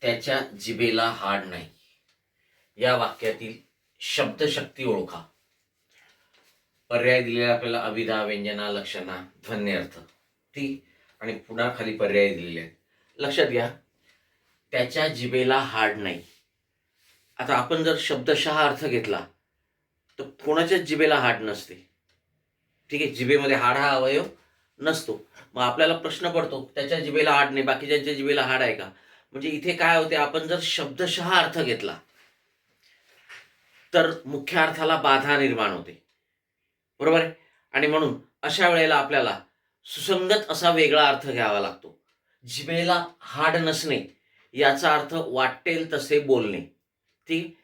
त्याच्या जिभेला हाड नाही. या वाक्यातील शब्दशक्ती ओळखा. पर्याय दिलेला आपल्याला अभिधा, व्यंजना, लक्षणा, ध्वन्यर्थ. ठीक. आणि पुन्हा खाली पर्याय दिलेले आहेत. लक्षात घ्या, त्याच्या जिभेला हाड नाही. आता आपण जर शब्दशः अर्थ घेतला तर कोणाच्याच जिभेला हाड नसते. ठीक आहे, जिभेमध्ये हाड हा अवयव नसतो. मग आपल्याला प्रश्न पडतो, त्याच्या जिभेला हाड नाही, बाकीच्यांच्या जिभेला हाड आहे का? म्हणजे इथे काय होते, आपण जर शब्दशः अर्थ घेतला तर मुख्य अर्थाला बाधा निर्माण होते. बरोबर आहे. आणि म्हणून अशा वेळेला आपल्याला सुसंगत असा वेगळा अर्थ घ्यावा लागतो. जिभेला हाड नसणे याचा अर्थ वाटेल तसे बोलणे. ठीक.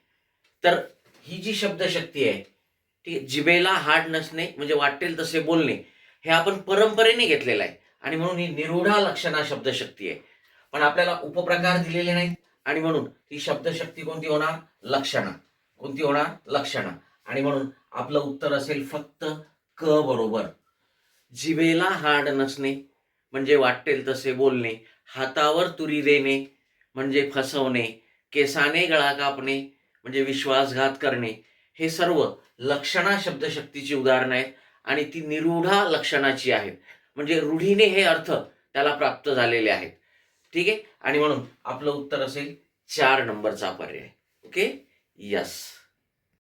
तर ही जी शब्दशक्ती आहे, ती जिभेला हाड नसणे म्हणजे वाटेल तसे बोलणे, हे आपण परंपरेने घेतलेलं आहे आणि म्हणून ही निरूढा लक्षणा शब्दशक्ती आहे. पण आपल्याला उपप्रकार दिलेले नाहीत आणि म्हणून ही शब्दशक्ती कोणती होणार? लक्षणा. कोणती होणार? लक्षणा. आणि म्हणून आपलं उत्तर असेल फक्त क बरोबर. जिभेला हाड नसणे म्हणजे वाटेल तसे बोलणे, हातावर तुरी देणे म्हणजे फसवणे, केसाने गळा कापणे म्हणजे विश्वासघात करणे, हे सर्व लक्षणा शब्दशक्तीची उदाहरणं आहेत आणि ती निरूढा लक्षणाची आहेत. म्हणजे रूढीने हे अर्थ त्याला प्राप्त झालेले आहेत. ठीक आहे. आणि म्हणून आपलं उत्तर असेल 4 नंबरचा पर्याय. ओके. यस.